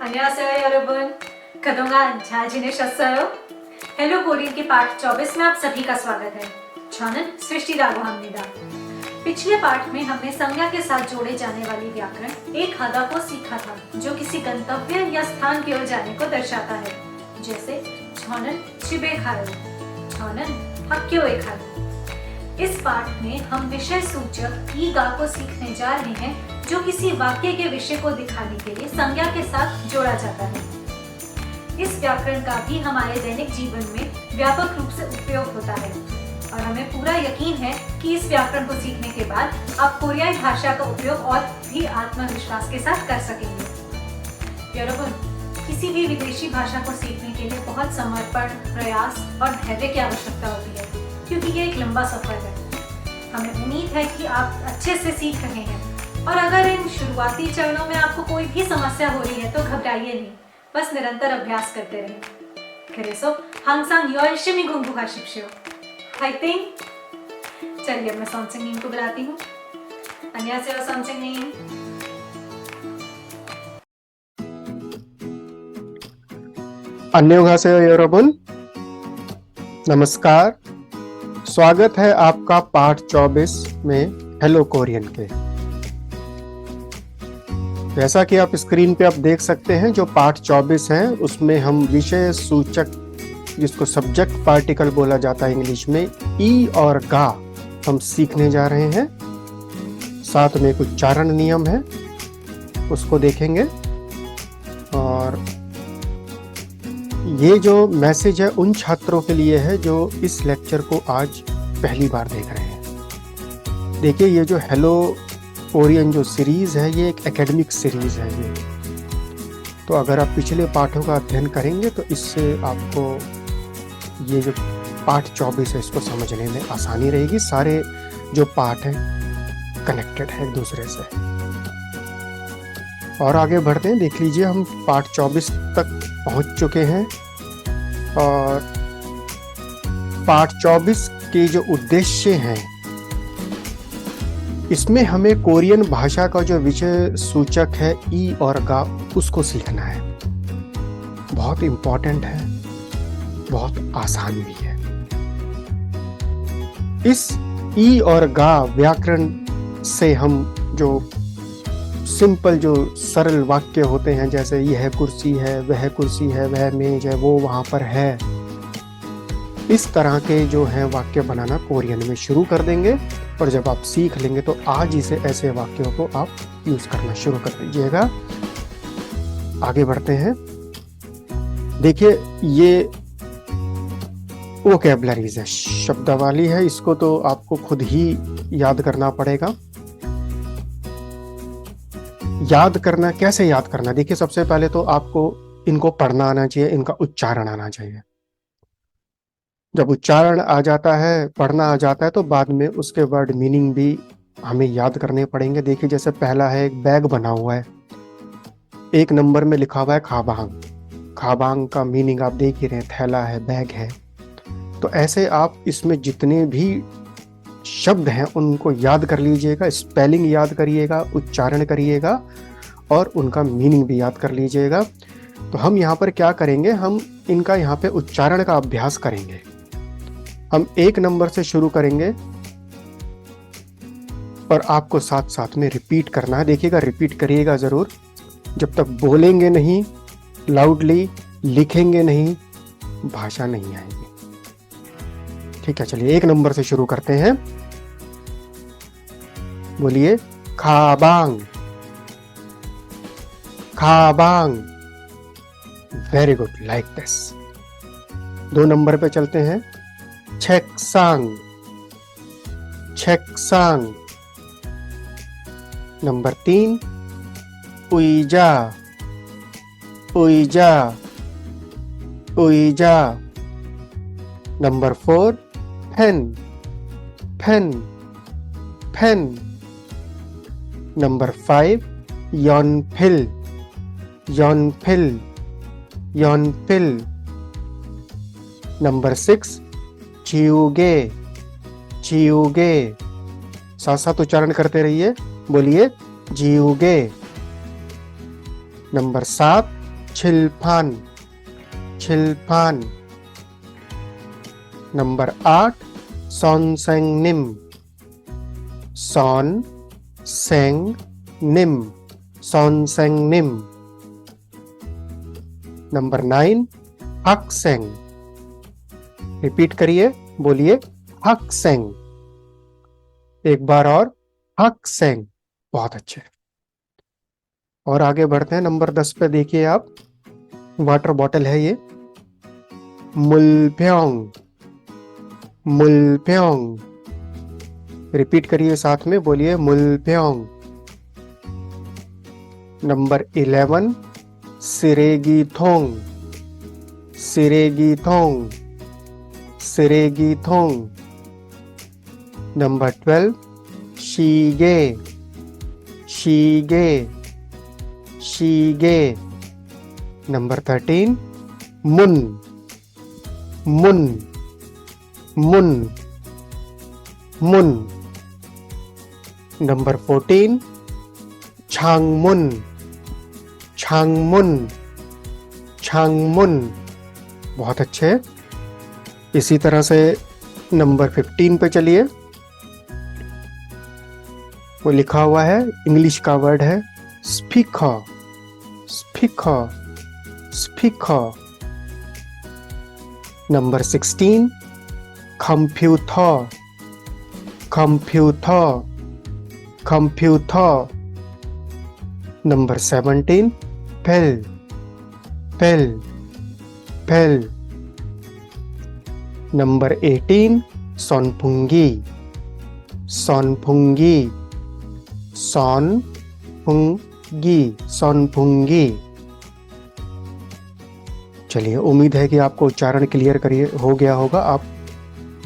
안녕하세요 여러분. 그동안 잘 지내셨어요? Hello Korean के पाठ 24 में आप सभी का स्वागत है. 저는 सृष्टिराघव합니다. पिछले पाठ में हमने संज्ञा के साथ जोड़े जाने वाली व्याकरण एक हदा को सीखा था, जो किसी गंतव्य या स्थान की ओर जाने को दर्शाता है. जैसे 저는 집에 가요, 저는 학교에 가요. इस पाठ में हम विषय सूचक ई गा को सीखने जा रहे हैं, जो किसी वाक्य के विषय को दिखाने के लिए संज्ञा के साथ जोड़ा जाता है. इस व्याकरण का भी हमारे दैनिक जीवन में व्यापक रूप से उपयोग होता है और हमें पूरा यकीन है कि इस व्याकरण को सीखने के बाद आप कोरियाई भाषा का उपयोग और भी आत्मविश्वास के साथ कर सकेंगे. यरोबन, किसी भी विदेशी भाषा को सीखने के लिए बहुत समर्पण, प्रयास और धैर्य की आवश्यकता होती है, क्योंकि ये एक लंबा सफर है. हमें उम्मीद है कि आप अच्छे से सीख रहे हैं और अगर इन शुरुआती चरणों में आपको कोई भी समस्या हो रही है तो घबराइए नहीं, बस निरंतर अभ्यास करते रहें. 그래서 항상 열심히 공부하십시오. 파이팅! चलिए अब मैं 선생님 को बुलाती हूँ. 안녕하세요 선생님. 안녕하세요 여러분. नमस्कार. स्वागत है आपका पाठ 24 में हेलो कोरियन के. जैसा कि आप स्क्रीन पे आप देख सकते हैं, जो पाठ 24 है उसमें हम विषय सूचक, जिसको सब्जेक्ट पार्टिकल बोला जाता है इंग्लिश में, ई और गा हम सीखने जा रहे हैं. साथ में कुछ उच्चारण नियम है, उसको देखेंगे. और ये जो मैसेज है उन छात्रों के लिए है जो इस लेक्चर को आज पहली बार देख रहे हैं. देखिए, ये जो हेलो कोरियन जो सीरीज है, ये एक एकेडमिक सीरीज है. ये तो अगर आप पिछले पाठों का अध्ययन करेंगे तो इससे आपको ये जो पाठ 24 है इसको समझने में आसानी रहेगी. सारे जो पाठ हैं कनेक्टेड है एक दूसरे से. और आगे बढ़ते हैं. देख लीजिए, हम पाठ 24 तक पहुंच चुके हैं और पाठ 24 के जो उद्देश्य हैं, इसमें हमें कोरियन भाषा का जो विषय सूचक है ई और गा, उसको सीखना है. बहुत इम्पोर्टेंट है, बहुत आसान भी है. इस ई और गा व्याकरण से हम जो सिंपल जो सरल वाक्य होते हैं, जैसे यह कुर्सी है, वह कुर्सी है, वह मेज है, वो वहां पर है, इस तरह के जो है वाक्य बनाना कोरियन में शुरू कर देंगे. और जब आप सीख लेंगे तो आज ही से ऐसे वाक्यों को आप यूज करना शुरू कर दीजिएगा. आगे बढ़ते हैं. देखिए, ये वोकैबुलरीज है, शब्दावली है. इसको तो आपको खुद ही याद करना पड़ेगा. याद करना, कैसे याद करना? देखिए, सबसे पहले तो आपको इनको पढ़ना आना चाहिए, इनका उच्चारण आना चाहिए. जब उच्चारण आ जाता है, पढ़ना आ जाता है, तो बाद में उसके वर्ड मीनिंग भी हमें याद करने पड़ेंगे. देखिए, जैसे पहला है, एक बैग बना हुआ है, 1 नंबर में लिखा हुआ है खाबांग. खाबांग का मीनिंग आप देख ही रहे हैं, थैला है, बैग है. तो ऐसे आप इसमें जितने भी शब्द हैं उनको याद कर लीजिएगा, स्पेलिंग याद करिएगा, उच्चारण करिएगा और उनका मीनिंग भी याद कर लीजिएगा. तो हम यहाँ पर क्या करेंगे, हम इनका यहाँ पे उच्चारण का अभ्यास करेंगे. हम 1 नंबर से शुरू करेंगे और आपको साथ साथ में रिपीट करना है. देखिएगा, रिपीट करिएगा जरूर. जब तक बोलेंगे नहीं लाउडली, लिखेंगे नहीं, भाषा नहीं आएगी. ठीक है, चलिए 1 नंबर से शुरू करते हैं. बोलिए, खाबांग. खाबांग. Very good, like this. 2 number पे चलते हैं. 책상. 책상. Number 3, 의자. 의자. 의자. Number 4, pen. pen. pen. Number 5, 연필. 연필. 연필. Number 6, 지우개. 지우개. साथ साथ उच्चारण करते रहिए. बोलिए, 지우개. नंबर 7, छिलफान, छिलफान। नंबर 8 सॉनसेंगनिम, सॉन सेंग निम, सॉनसेंगनिम। नंबर 9 हकसेंग, रिपीट करिए, बोलिए हकसेंग, एक बार और, हकसेंग। बहुत अच्छे। और आगे बढ़ते हैं, नंबर 10 पे देखिए आप, वाटर बॉटल है ये, मुलप्योंग, मुलप्योंग। रिपीट करिए साथ में, बोलिए मुलप्योंग। नंबर 11 सिरेगी थोंग, सिरेगी थोंग, सिरेगी थोंग। नंबर 12 शीगे, शीगे, शीगे। नंबर 13 मुन, मुन, मुन, मुन। नंबर 14 छांगमुन, छांगमुन, छांगमुन। बहुत अच्छे। इसी तरह से नंबर 15 पे चलिए, वो लिखा हुआ है, इंग्लिश का वर्ड है speaker, speaker, speaker. Number 16 computer, computer, computer. Number 17 पेल, पेल, पेल। नंबर 18 सोनपुंगी, सोनपुंगी, सोनपुंगी, सोनपुंगी। चलिए, उम्मीद है कि आपको उच्चारण क्लियर करिए हो गया होगा। आप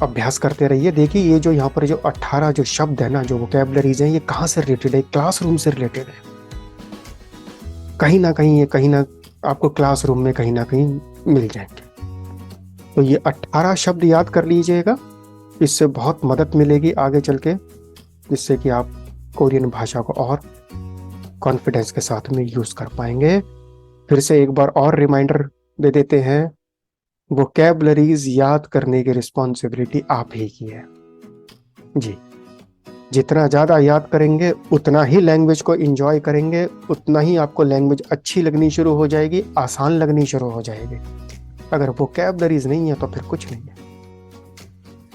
अभ्यास करते रहिए। देखिए, ये जो यहाँ पर जो 18 जो शब्द है ना, जो वोकैबुलरीज हैं, ये कहाँ से रिलेटेड है? क्लासरूम से रिलेटेड है। कहीं ना कहीं ये, कहीं ना आपको क्लासरूम में कहीं ना कहीं मिल जाएंगे। तो ये 18 शब्द याद कर लीजिएगा, इससे बहुत मदद मिलेगी आगे चल के, जिससे कि आप कोरियन भाषा को और कॉन्फिडेंस के साथ में यूज कर पाएंगे। फिर से एक बार और रिमाइंडर दे देते हैं, वोकैबुलरीज याद करने की रिस्पॉन्सिबिलिटी आप ही की है जी। जितना ज़्यादा याद करेंगे उतना ही लैंग्वेज को एंजॉय करेंगे, उतना ही आपको लैंग्वेज अच्छी लगनी शुरू हो जाएगी, आसान लगनी शुरू हो जाएगी। अगर वोकैबुलरीज नहीं है तो फिर कुछ नहीं है।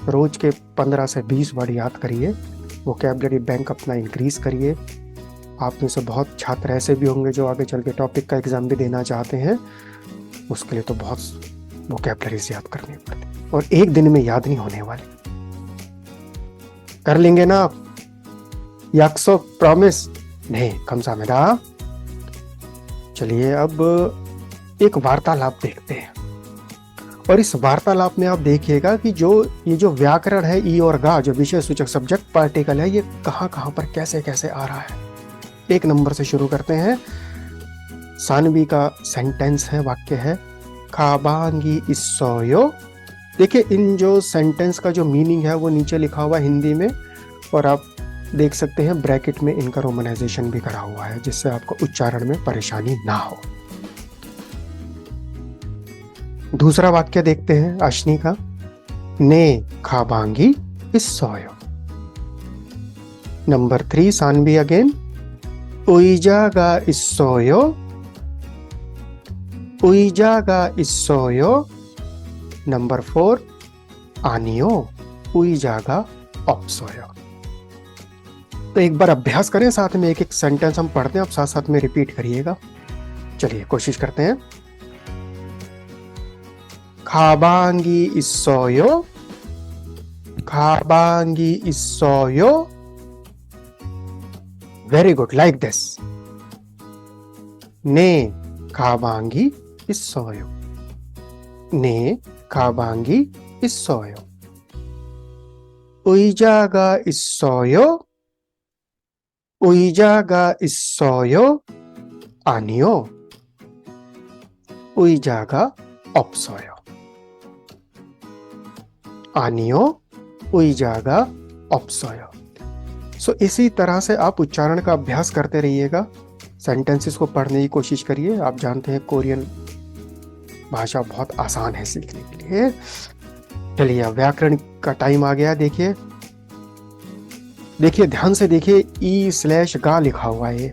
रोज के 15 से 20 वर्ड याद करिए, वोकैबुलरी बैंक अपना इंक्रीज करिए। आप में से बहुत छात्र ऐसे भी होंगे जो आगे चल के टॉपिक का एग्जाम भी देना चाहते हैं, उसके लिए तो बहुत वोकैबुलरीज याद करनी पड़ती और एक दिन में याद नहीं होने वाली। कर लेंगे ना आप? याक्सो प्रॉमिस नहीं कमसामेदा। चलिए, अब एक वार्तालाप देखते हैं, और इस वार्तालाप में आप देखिएगा कि जो ये जो व्याकरण है, ई और गा, जो विषय सूचक सब्जेक्ट पार्टिकल है, ये कहाँ कहाँ पर कैसे कैसे आ रहा है। 1 नंबर से शुरू करते हैं। सानवी का सेंटेंस है, वाक्य है, खाबांगी इसोयो। देखिए, इन जो सेंटेंस का जो मीनिंग है वो नीचे लिखा हुआ है हिंदी में, और आप देख सकते हैं ब्रैकेट में इनका रोमनाइजेशन भी करा हुआ है, जिससे आपको उच्चारण में परेशानी ना हो। दूसरा वाक्य देखते हैं अश्नी का, ने खाबांगी इसोयो। नंबर 3 सानवी अगेन, उइजागा इसोयो, उइजागा इसोयो। नंबर 4 आनियो उइजागा ऑप्सोयो। तो एक बार अभ्यास करें, साथ में एक एक सेंटेंस हम पढ़ते हैं, आप साथ साथ में रिपीट करिएगा। चलिए कोशिश करते हैं। खाबांगी इसोयो, खाबांगी इसोयो। Very good, like this. ने खाबांगी इसोयो, ने खाबांगी इसोयो। उइजा가 있어요? 의자가 있어요? 아니요. 의자가 없어요. 아니요. 의자가 없어요. सो इसी तरह से आप उच्चारण का अभ्यास करते रहिएगा। सेंटेंसेस को पढ़ने की कोशिश करिए। आप जानते हैं कोरियन भाषा बहुत आसान है सीखने के लिए। चलिए अब व्याकरण का टाइम आ गया। देखिए देखिए ध्यान से देखिए, ई/गा लिखा हुआ है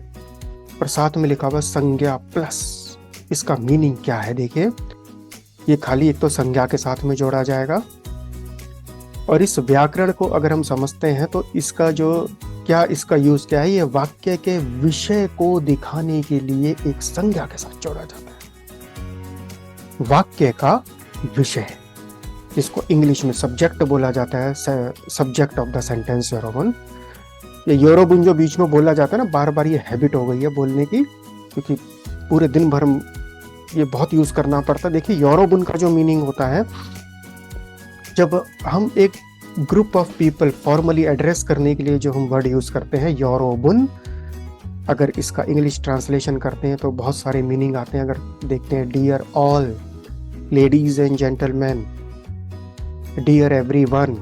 और साथ में लिखा हुआ संज्ञा प्लस। इसका मीनिंग क्या है? देखिए ये खाली एक तो संज्ञा के साथ में जोड़ा जाएगा, और इस व्याकरण को अगर हम समझते हैं तो इसका इसका यूज क्या है? ये वाक्य के विषय को दिखाने के लिए एक संज्ञा के साथ जोड़ा जाता है। वाक्य का विषय, जिसको इंग्लिश में सब्जेक्ट बोला जाता है, सब्जेक्ट ऑफ द सेंटेंस योरोबुन। ये योरोबुन जो बीच में बोला जाता है ना, बार बार ये हैबिट हो गई है बोलने की, क्योंकि पूरे दिन भर ये बहुत यूज करना पड़ता है। देखिए योरोबुन का जो मीनिंग होता है, जब हम एक group of people formally address करने के लिए जो हम वर्ड यूज करते हैं योरोबुन, अगर इसका इंग्लिश ट्रांसलेशन करते हैं तो बहुत सारे मीनिंग आते हैं। अगर देखते हैं, dear all, ladies and gentleman, dear everyone,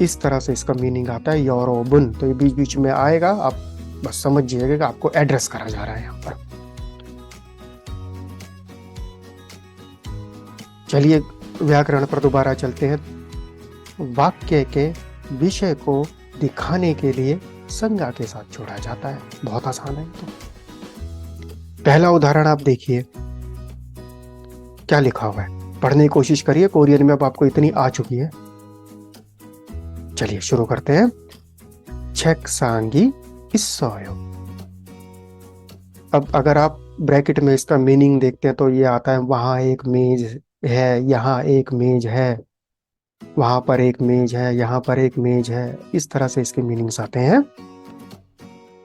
इस तरह से इसका मीनिंग आता है योरोबुन। तो ये बीच बीच में आएगा, आप बस समझ जाइएगा कि आपको एड्रेस करा जा रहा है यहाँ पर। चलिए व्याकरण पर दोबारा चलते हैं। वाक्य के विषय को दिखाने के लिए संज्ञा के साथ जोड़ा जाता है। बहुत आसान है। तो पहला उदाहरण आप देखिए क्या लिखा हुआ है, पढ़ने की कोशिश करिए। कोरियन में अब आपको इतनी आ चुकी है। चलिए शुरू करते हैं। 책상이 있어요। अब अगर आप ब्रैकेट में इसका मीनिंग देखते हैं तो ये आता है, वहां एक मेज है, यहाँ एक मेज है, वहां पर एक मेज है, यहाँ पर एक मेज है। इस तरह से इसके मीनिंग्स आते हैं।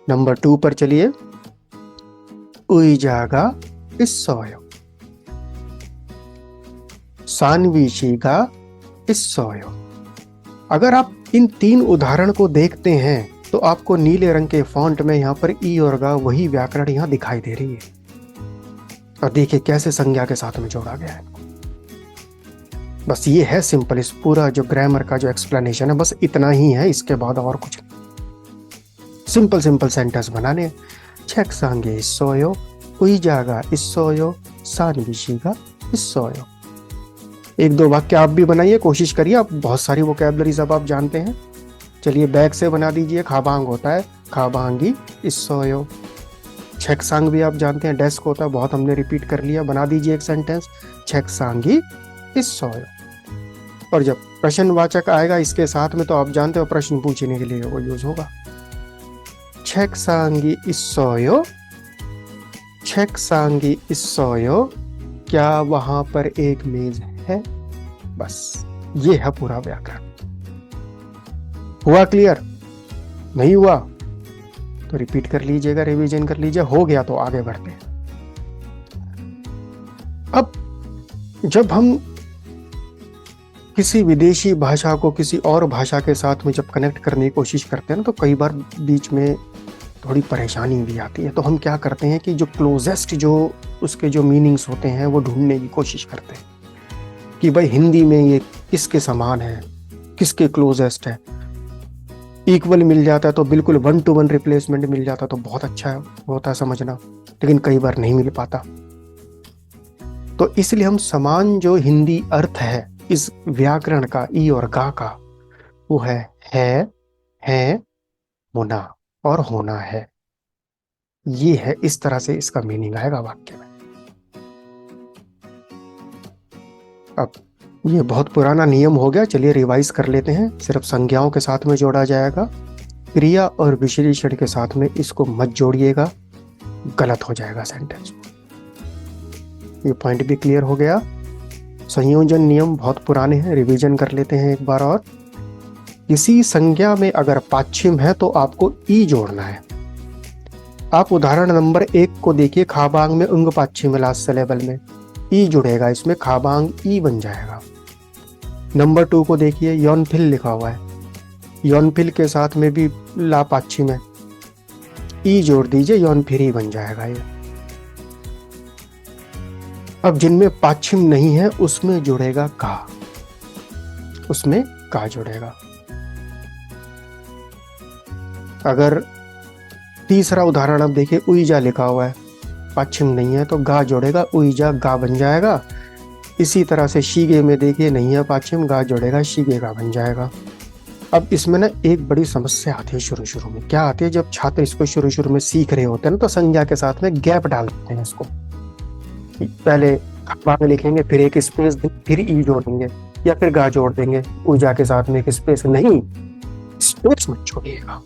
नंबर 2 पर चलिए। 의자가 있어요। 산위시가 있어요। अगर आप इन 3 उदाहरण को देखते हैं तो आपको नीले रंग के फॉन्ट में यहाँ पर ई और गा वही व्याकरण यहाँ दिखाई दे रही है। और देखिए कैसे संज्ञा के साथ में जोड़ा गया है। बस ये है सिंपल, इस पूरा जो ग्रामर का जो एक्सप्लेनेशन है बस इतना ही है, इसके बाद और कुछ नहीं। सिंपल सिंपल सेंटेंस बनाने। 책상에 있어요, 의자가 있어요, 산위시가 있어요। एक दो वाक्य आप भी बनाइए, कोशिश करिए। आप बहुत सारी वोकैबुलरीज अब आप जानते हैं। चलिए बैग से बना दीजिए। खाबांग होता है, खाबांगी 있어요। 책상 भी आप जानते हैं, डेस्क होता है, बहुत हमने रिपीट कर लिया। बना दीजिए एक सेंटेंस, 책상이 있어요। और जब प्रश्नवाचक आएगा इसके साथ में तो आप जानते हो प्रश्न पूछने के लिए वो यूज होगा। 책상이 있어요, 책상이 있어요, क्या वहां पर एक मेज है? बस ये है पूरा व्याकरण। हुआ क्लियर? नहीं हुआ तो रिपीट कर लीजिएगा, रिवीजन कर लीजिए। हो गया तो आगे बढ़ते हैं। अब जब हम किसी विदेशी भाषा को किसी और भाषा के साथ में जब कनेक्ट करने की कोशिश करते हैं ना, तो कई बार बीच में थोड़ी परेशानी भी आती है। तो हम क्या करते हैं कि जो क्लोजेस्ट जो उसके जो मीनिंग्स होते हैं वो ढूंढने की कोशिश करते हैं कि भाई हिंदी में ये किसके समान है, किसके क्लोजेस्ट है। इक्वल मिल जाता है तो बिल्कुल 1 to 1 रिप्लेसमेंट मिल जाता तो बहुत अच्छा होता है समझना, लेकिन कई बार नहीं मिल पाता। तो इसलिए हम समान जो हिंदी अर्थ है इस व्याकरण का, ई और गा का, वो है, होना और होना है। ये है, इस तरह से इसका मीनिंग आएगा वाक्य में। अब ये बहुत पुराना नियम हो गया, चलिए रिवाइज कर लेते हैं। सिर्फ संज्ञाओं के साथ में जोड़ा जाएगा, क्रिया और विशेषण के साथ में इसको मत जोड़िएगा, गलत हो जाएगा सेंटेंस। ये पॉइंट भी क्लियर हो गया। संयोजन नियम बहुत पुराने हैं, रिवीजन कर लेते हैं एक बार और। किसी संज्ञा में अगर पाच्छिम है तो आपको ई जोड़ना है। आप उदाहरण नंबर 1 को देखिए, खाबांग में उंग पाच्छिम है, लास्ट सिलेबल में ई जुड़ेगा, इसमें खाबांग ई बन जाएगा। नंबर 2 को देखिए, योनफिल लिखा हुआ है, योनफिल के साथ में भी ला पाच्छिम है, ई जोड़ दीजिए, योनफिरी बन जाएगा ये। अब जिनमें पाच्छिम नहीं है उसमें जुड़ेगा का, उसमें का जुड़ेगा। अगर तीसरा उदाहरण अब देखिए, उईजा लिखा हुआ है, पाछिम नहीं है तो गा जोड़ेगा, उईजा गा बन जाएगा। इसी तरह से शीगे में देखिए नहीं है पाछिम, गा जोड़ेगा, शीगे गा बन जाएगा। अब इसमें ना एक बड़ी समस्या आती है शुरू शुरू में। क्या आती है, जब छात्र इसको शुरू शुरू में सीख रहे होते हैं ना, तो संज्ञा के साथ में गैप डाल देते हैं इसको। पहले अखबार में लिखेंगे, फिर एक स्पेस देंगे, फिर ई जोड़ेंगे, या फिर गा जोड़ देंगे ऊर्जा के साथ में एक स्पेस। नहीं, स्पेस मत छोड़िएगा।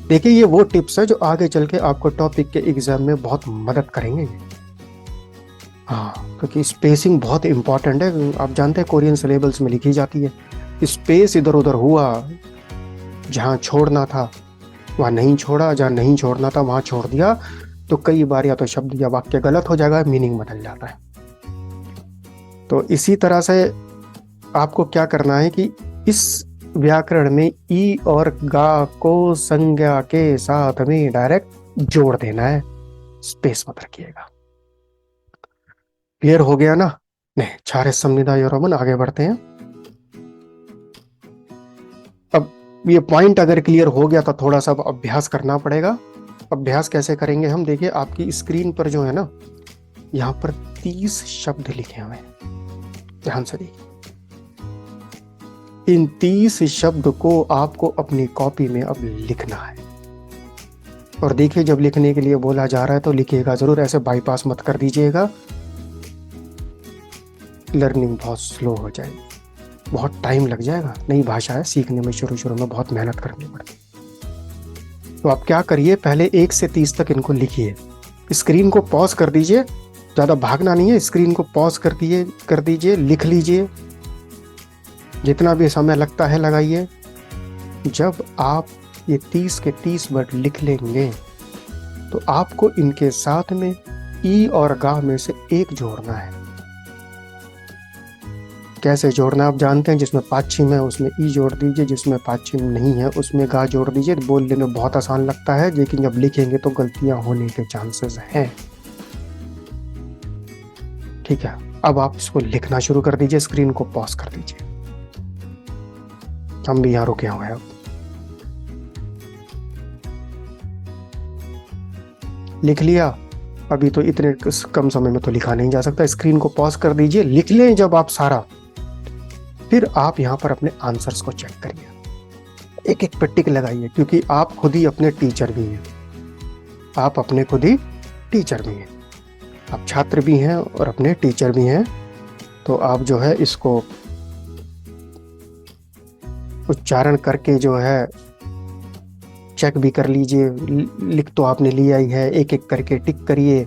देखिए ये वो टिप्स है जो आगे चल के आपको टॉपिक के एग्जाम में बहुत मदद करेंगे। हाँ, क्योंकि स्पेसिंग बहुत इंपॉर्टेंट है। आप जानते हैं कोरियन सिलेबस में लिखी जाती है, स्पेस इधर उधर हुआ, जहां छोड़ना था वहां नहीं छोड़ा, जहां नहीं छोड़ना था वहां छोड़ दिया, तो कई बार या तो शब्द या वाक्य गलत हो जाएगा, मीनिंग बदल जाता है। तो इसी तरह से आपको क्या करना है कि इस व्याकरण में ई और गा को संज्ञा के साथ में डायरेक्ट जोड़ देना है, स्पेस मत रखिएगा। क्लियर हो गया ना? नहीं, चारेसमनिदा यौरमन, आगे बढ़ते हैं। अब ये पॉइंट अगर क्लियर हो गया तो थोड़ा सा अभ्यास करना पड़ेगा। अभ्यास कैसे करेंगे हम? देखिए आपकी स्क्रीन पर जो है ना, यहाँ पर 30 शब्द लिखे हुए हैं, ध्यान से देखिए। इन 30 शब्द को आपको अपनी कॉपी में अब लिखना है। और देखिए जब लिखने के लिए बोला जा रहा है तो लिखिएगा जरूर, ऐसे बाईपास मत कर दीजिएगा, लर्निंग बहुत स्लो हो जाएगी, बहुत टाइम लग जाएगा। नई भाषा है, सीखने में शुरू शुरू में बहुत मेहनत करनी पड़ती। तो आप क्या करिए, पहले 1 से 30 तक इनको लिखिए। स्क्रीन को पॉज कर दीजिए, ज़्यादा भागना नहीं है, स्क्रीन को पॉज कर दीजिए, लिख लीजिए, जितना भी समय लगता है लगाइए। जब आप ये 30 के 30 वर्ड लिख लेंगे तो आपको इनके साथ में ई और गा में से एक जोड़ना है। कैसे जोड़ना आप जानते हैं, जिसमें पाछिम है उसमें ई जोड़ दीजिए, जिसमें पाछिम नहीं है उसमें गा जोड़ दीजिए। बोलने में बहुत आसान लगता है, लेकिन जब लिखेंगे तो गलतियां होने के चांसेस हैं। ठीक है, अब आप इसको लिखना शुरू कर दीजिए, स्क्रीन को पॉज कर दीजिए। हम भी यहाँ रुके हुए हैं। अब लिख लिया? अभी तो इतने कम समय में तो लिखा नहीं जा सकता। स्क्रीन को पॉज कर दीजिए, लिख लें जब आप सारा, फिर आप यहाँ पर अपने आंसर्स को चेक करिए, एक एक पे टिक लगाइए, क्योंकि आप खुद ही अपने टीचर भी हैं। आप अपने खुद ही टीचर भी हैं, आप छात्र भी हैं और अपने टीचर भी हैं। तो आप जो है इसको उच्चारण करके जो है चेक भी कर लीजिए। लिख तो आपने लिया ही है, एक एक करके टिक करिए।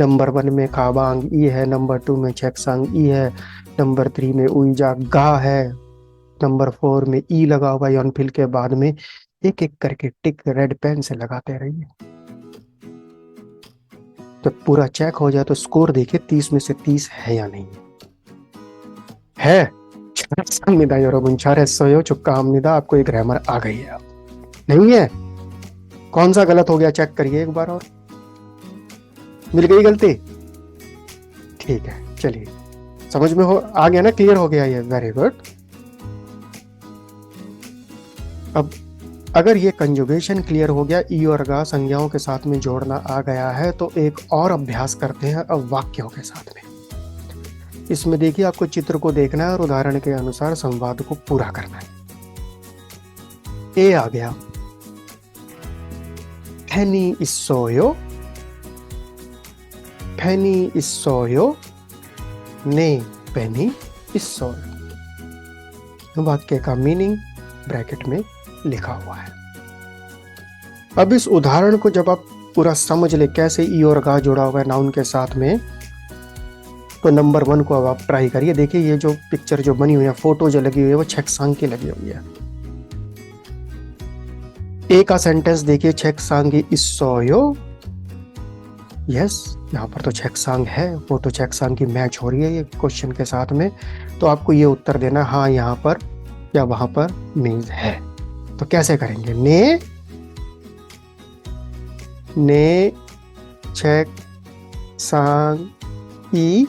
नंबर 1 में खाबांग ई है, नंबर 2 में चेकसांग ई है, नंबर 3 में उईजा गा है, नंबर 4 में ई लगा हुआ यौनफिल के बाद में। एक एक करके टिक रेड पेन से लगाते रहिए। जब पूरा चेक हो जाए तो स्कोर देखिए 30 में से 30 है या नहीं है। यौरबन चारेसयो चुक्का हमनिदा, आपको एक ग्रामर आ गई है। नहीं है, कौन सा गलत हो गया चेक करिए एक बार और। मिल गई गलती? ठीक है, चलिए समझ में हो आ गया ना, क्लियर हो गया ये, वेरी गुड। अब अगर ये कंजुगेशन क्लियर हो गया, ई और गा संज्ञाओं के साथ में जोड़ना आ गया है, तो एक और अभ्यास करते हैं अब वाक्यों के साथ में। इसमें देखिए आपको चित्र को देखना है और उदाहरण के अनुसार संवाद को पूरा करना है। ए आ गया, 페니 있어요? 페니 있어요? 네, पेनी 있어요। वाक्य का मीनिंग ब्रैकेट में लिखा हुआ है। अब इस उदाहरण को जब आप पूरा समझ ले कैसे ई और गा जुड़ा हुआ है नाउन के साथ में, तो नंबर 1 को अब आप ट्राई करिए। देखिए ये जो पिक्चर जो बनी हुई है, फोटो जो लगी हुई है, वो चेकसांग की लगी हुई है। ए का सेंटेंस देखिए, चेकसांगी 있어요। यस, यहाँ पर तो चेकसांग है, वो तो चेकसांग की मैच हो रही है ये क्वेश्चन के साथ में। तो आपको ये उत्तर देना, हाँ यहाँ पर या वहां पर मीन्स है। तो कैसे करेंगे? ने चेकसांग ई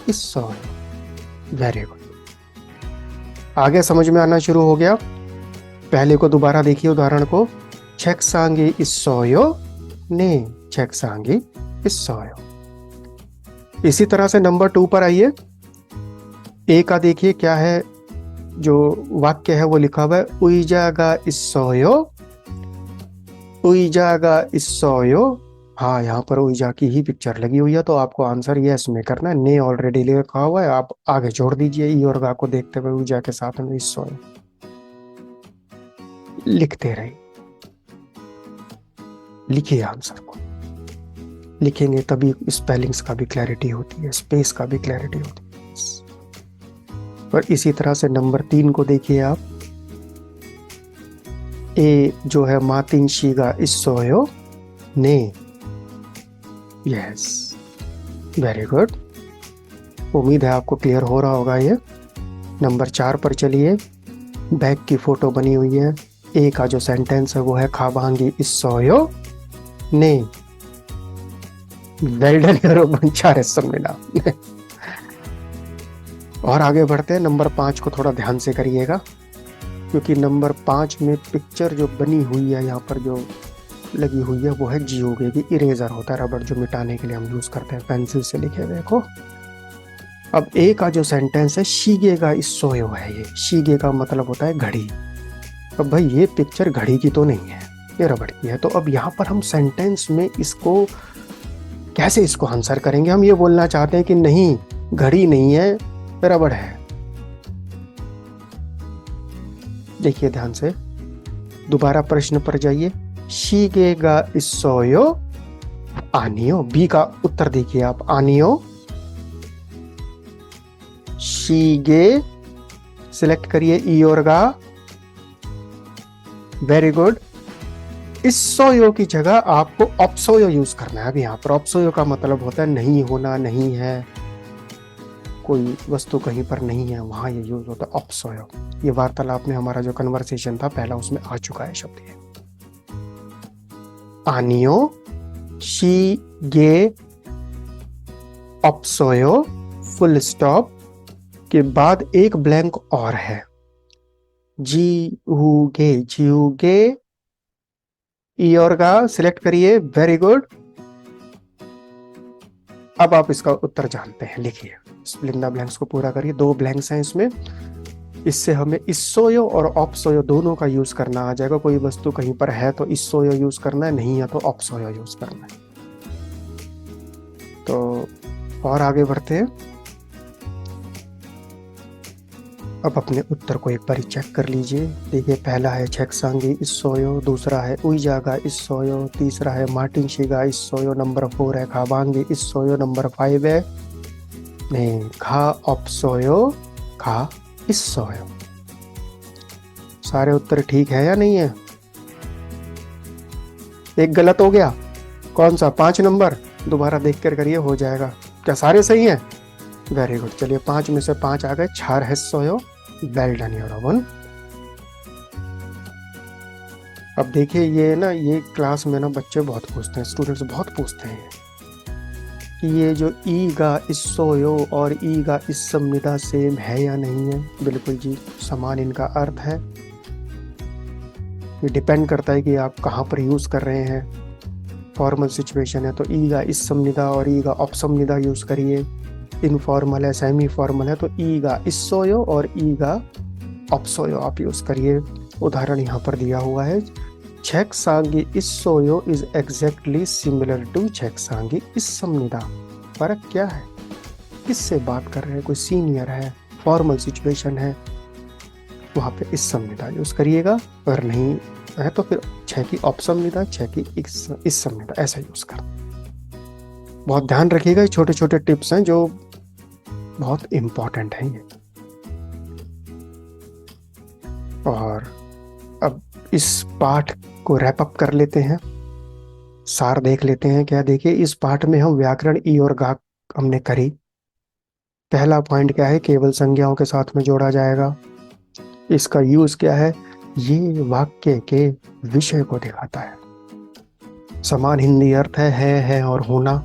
있어요। वेरी गुड, आगे समझ में आना शुरू हो गया। पहले को दोबारा देखिए उदाहरण को। 책상이 있어요? 네, 책상이 있어요। इसी तरह से नंबर 2 पर आइए। ए का देखिए क्या है, जो वाक्य है वो लिखा हुआ है 의자가 있어요, 의자가 있어요। हाँ, यहाँ पर 의자 की ही पिक्चर लगी हुई है, तो आपको आंसर यस में करना है। ने ऑलरेडी लिखा हुआ है, आप आगे जोड़ दीजिए ई और गा को देखते हुए 의자 के साथ में 있어요 लिखते रहिए। लिखिए आंसर को, लिखेंगे तभी स्पेलिंग्स का भी क्लैरिटी होती है, स्पेस का भी क्लैरिटी होती है। और इसी तरह से नंबर 3 को देखिए आप। ए जो है मातिन शीगा 있어요? ने, यस, वेरी गुड। उम्मीद है आपको क्लियर हो रहा होगा ये। नंबर 4 पर चलिए। बैग की फोटो बनी हुई है। ए का जो सेंटेंस है वो है 가방이 있어요? ने, वेल डन 여러분, 잘했습니다। और आगे बढ़ते हैं। नंबर 5 को थोड़ा ध्यान से करिएगा, क्योंकि नंबर 5 में पिक्चर जो बनी हुई है यहाँ पर जो लगी हुई है वो है जियोगे की इरेजर होता है, रबड़ जो मिटाने के लिए हम यूज करते हैं, पेंसिल से लिखे हुए को। अब ए का जो सेंटेंस है शीगेगा 있어요 है, ये शीगे का मतलब होता है घड़ी। अब भाई ये पिक्चर घड़ी की तो नहीं है, ये रबड़ की है। तो अब यहाँ पर हम सेंटेंस में इसको कैसे इसको आंसर करेंगे? हम ये बोलना चाहते हैं कि नहीं, घड़ी नहीं है, रबड़ है। देखिए ध्यान से, दोबारा प्रश्न पर जाइए। शीगेगा 있어요? आनियो, बी का उत्तर देखिए आप, आनियो। शीगे सिलेक्ट करिए, ई और गा, वेरी गुड। 있어요 की जगह आपको 없어요 यूज करना है। अब यहाँ पर 없어요 का मतलब होता है नहीं होना, नहीं है, कोई वस्तु कहीं पर नहीं है, वहां ये यूज होता है 없어요। ये वार्तालाप में हमारा जो कन्वर्सेशन था पहला, उसमें आ चुका है शब्द ये। आनियो शीगे 없어요, फुल स्टॉप के बाद एक ब्लैंक और है, जीहुगे, जीहुगे, ई और का सिलेक्ट करिए, वेरी गुड। अब आप इसका उत्तर जानते हैं, लिखिए, स्प्लिंदा ब्लैंक्स को पूरा करिए। 2 ब्लैंक्स हैं इसमें, इससे हमें 있어요 और 없어요 दोनों का यूज करना आ जाएगा। कोई वस्तु कहीं पर है तो 있어요 यूज करना है, नहीं है तो 없어요 यूज करना है। तो और आगे बढ़ते हैं। अब अपने उत्तर को एक बार चेक कर लीजिए। देखिए, पहला है 책상이 있어요, दूसरा है 의자가 있어요, तीसरा है मार्टिन शीगा 있어요, नंबर 4 है 가방이 있어요, नंबर 5 है नहीं, 가 없어요, 가 있어요। सारे उत्तर ठीक है या नहीं है? एक गलत हो गया, कौन सा? 5 नंबर, दोबारा देख कर करिए, हो जाएगा। क्या सारे सही हैं? Very good. चलिए 5 में से 5 आ गए, 잘했어요, वेल डन 여러분। अब देखिए ये ना, ये क्लास में ना बच्चे बहुत पूछते हैं, स्टूडेंट्स बहुत पूछते हैं कि ये जो ईगा 있어요 और ईगा 있습니다 सेम है या नहीं है। बिल्कुल जी, समान इनका अर्थ है। ये डिपेंड करता है कि आप कहाँ पर यूज कर रहे हैं। फॉर्मल सिचुएशन है तो ईगा 있습니다 और ईगा 없습니다 यूज करिए। इनफॉर्मल है, सेमी फॉर्मल है तो ईगा 있어요 और ईगा 없어요 आप यूज करिए। उदाहरण यहाँ पर दिया हुआ है, 책상이 있어요 is exactly similar to 책상이 있습니다। फर्क क्या है? किससे बात कर रहे हैं? कोई सीनियर है, फॉर्मल सिचुएशन है, वहाँ पे 있습니다 यूज करिएगा। अगर नहीं है तो फिर 책이 없습니다, 책이 있습니다 ऐसा यूज कर। बहुत ध्यान रखिएगा, छोटे छोटे टिप्स हैं जो बहुत इम्पोर्टेंट हैं ये। और अब इस पाठ को रैप अप कर लेते हैं, सार देख लेते हैं। क्या देखिए, इस पाठ में हम व्याकरण ई और गा हमने करी। पहला पॉइंट क्या है? केवल संज्ञाओं के साथ में जोड़ा जाएगा। इसका यूज क्या है? ये वाक्य के विषय को दिखाता है। समान हिंदी अर्थ है और होना।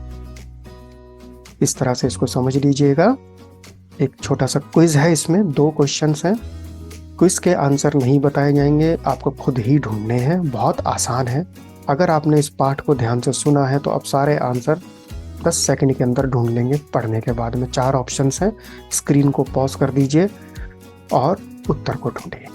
इस तरह से इसको समझ लीजिएगा। एक छोटा सा क्विज है, इसमें 2 क्वेश्चंस हैं। क्विज के आंसर नहीं बताए जाएंगे, आपको खुद ही ढूंढने हैं, बहुत आसान है। अगर आपने इस पाठ को ध्यान से सुना है तो आप सारे आंसर 10 सेकंड के अंदर ढूंढ लेंगे पढ़ने के बाद में। 4 ऑप्शंस हैं, स्क्रीन को पॉज कर दीजिए और उत्तर को ढूंढिए।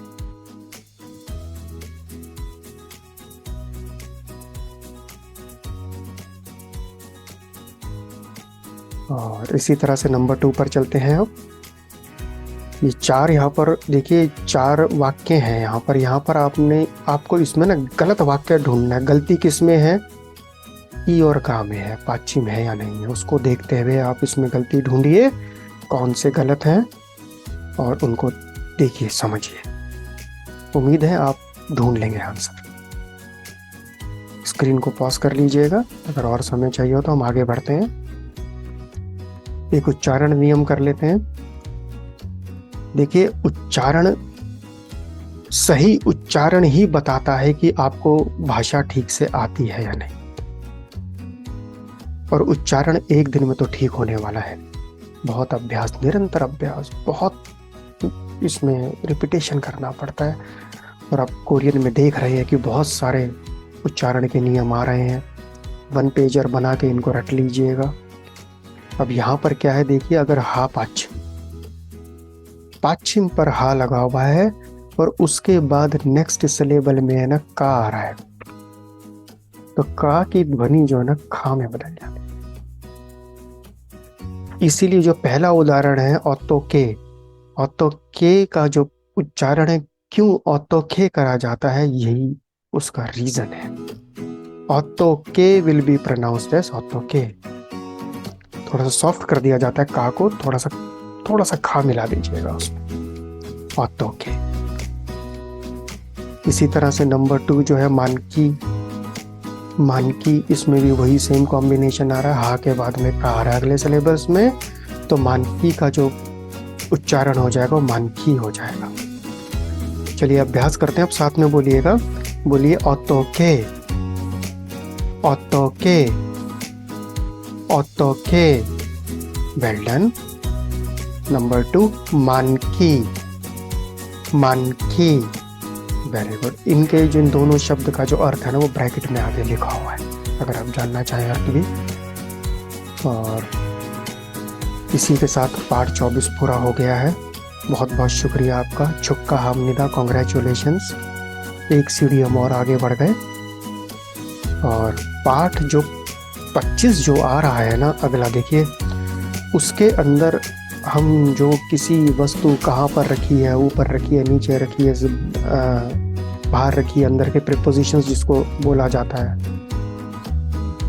और इसी तरह से नंबर 2 पर चलते हैं अब। ये 4 यहाँ पर देखिए 4 वाक्य हैं यहाँ पर आपको इसमें ना गलत वाक्य ढूंढना है। गलती किस में है, ई और का में है, पाछिम है या नहीं है, उसको देखते हुए आप इसमें गलती ढूंढिए कौन से गलत हैं और उनको देखिए, समझिए। उम्मीद है आप ढूंढ लेंगे आंसर। स्क्रीन को पॉज कर लीजिएगा, अगर और समय चाहिए हो तो हम आगे बढ़ते हैं। एक उच्चारण नियम कर लेते हैं। देखिए, उच्चारण, सही उच्चारण ही बताता है कि आपको भाषा ठीक से आती है या नहीं। और उच्चारण एक दिन में तो ठीक होने वाला है। बहुत अभ्यास, निरंतर अभ्यास, बहुत इसमें रिपीटेशन करना पड़ता है। और आप कोरियन में देख रहे हैं कि बहुत सारे उच्चारण के नियम आ रहे हैं। 1 पेजर बना के इनको रट लीजिएगा। अब यहाँ पर क्या है देखिए, अगर हा पाछिम पर हा लगा हुआ है और उसके बाद नेक्स्ट सिलेबल में है ना का आ रहा है, तो का की ध्वनि जो है ना खा में बदल जाती है। इसीलिए जो पहला उदाहरण है ऑतो के का जो उच्चारण है, क्यों ऑतो के करा जाता है, यही उसका रीजन है। ऑतो के विल बी प्रोनाउंस्ड एज ऑतो के। थोड़ा सा सॉफ्ट कर दिया जाता है का को, थोड़ा सा खा मिला दीजिएगा उसमें, ऑतो के। इसी तरह से नंबर 2 जो है मानकी, इसमें भी वही सेम कॉम्बिनेशन आ रहा है, हा के बाद में का आ रहा है अगले सिलेबस में, तो मानकी का जो उच्चारण हो जाएगा वो मानकी हो जाएगा। चलिए अभ्यास करते हैं, अब साथ में बोलिएगा। बोलिए ऑतो के, ऑतो के, ऑतो के। Well done. नंबर 2 मानकी, मानकी। Very good. इनके जिन दोनों शब्द का जो अर्थ है ना वो ब्रैकेट में आगे लिखा हुआ है, अगर आप जानना चाहें अर्थ भी। और इसी के साथ पार्ट 24 पूरा हो गया है। बहुत बहुत शुक्रिया आपका। छुक्का हामनिदा, कॉन्ग्रेचुलेशंस। एक सीढ़ी हम और आगे बढ़ गए। और पार्ट जो 25 जो आ रहा है ना अगला, देखिए उसके अंदर हम जो किसी वस्तु कहाँ पर रखी है, ऊपर रखी है, नीचे रखी है, बाहर रखी है, अंदर के प्रीपोजिशंस जिसको बोला जाता है,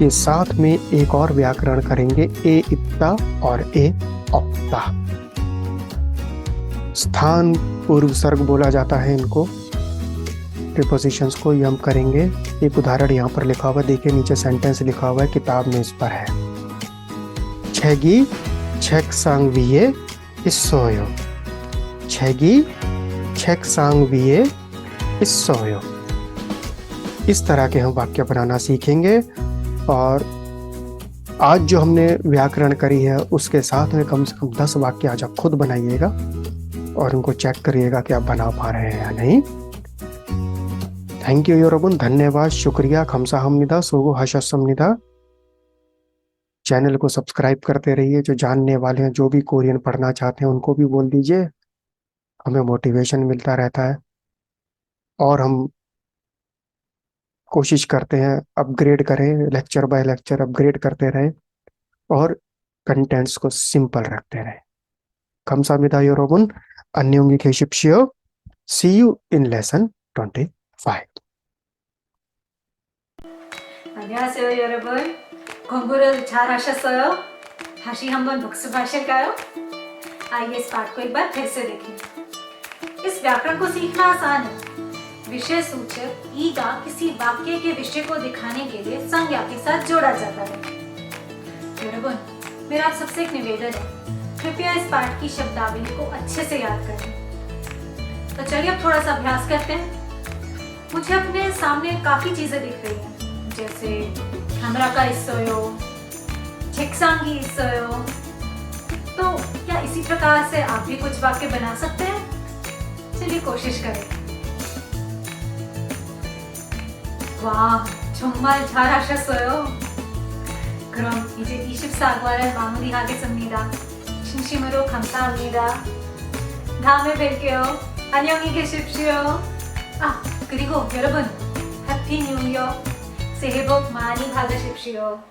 ये साथ में एक और व्याकरण करेंगे, ए इत्ता और ए ऑप्ता। स्थान पूर्व सर्ग बोला जाता है इनको, प्रीपोजिशंस को, ये हम करेंगे। एक उदाहरण यहाँ पर लिखा हुआ है, देखिए नीचे सेंटेंस लिखा हुआ है, किताब में इस पर है। छेगी 책상위에 있어요. 책이 책상위에 있어요. इस तरह के हम वाक्य बनाना सीखेंगे। और आज जो हमने व्याकरण करी है उसके साथ में कम से कम 10 वाक्य आज आप खुद बनाइएगा और उनको चेक करिएगा कि आप बना पा रहे हैं या नहीं। थैंक यू योरबुन, धन्यवाद, शुक्रिया, खमसाहमनिदा, सोगो हाशासमनिदा। चैनल को सब्सक्राइब करते रहिए। जो जानने वाले हैं, जो भी कोरियन पढ़ना चाहते हैं, उनको भी बोल दीजिए, हमें मोटिवेशन मिलता रहता है। और हम कोशिश करते हैं अपग्रेड करें, लेक्चर बाय लेक्चर अपग्रेड करते रहें और कंटेंट्स को सिंपल रखते रहें। 감사합니다 여러분. 안녕히 계십시오. See you in lesson 25. 안녕하세요 여러분. 공부를 잘 하셨어요? 다시 한번 복습하실까요? आइए इस पाठ को एक बार फिर से देखें। इस व्याकरण को सीखना आसान है। विषय सूचक ई का किसी वाक्य के विषय को दिखाने के लिए संज्ञा के साथ जोड़ा जाता है। यरबुन, मेरा आप सबसे एक निवेदन है, कृपया इस पाठ की शब्दावली को अच्छे से याद करें। तो चलिए अब थोड़ा सा अभ्यास करते हैं। मुझे अपने सामने काफी चीजें दिख रही हैं, जैसे 카메라가 있어요, 책상이 있어요। तो क्या इसी प्रकार से आप भी कुछ वाक्य बना सकते हैं? चलिए कोशिश करें. 와, 정말 잘하셨어요. 그럼 이제 24과를 마무리하겠습니다. 진심으로 감사합니다. 다음에 뵐게요. 안녕히 계십시오. 아, 그리고 여러분, 해피 뉴 이어. 새해 복 많이 받으십시오.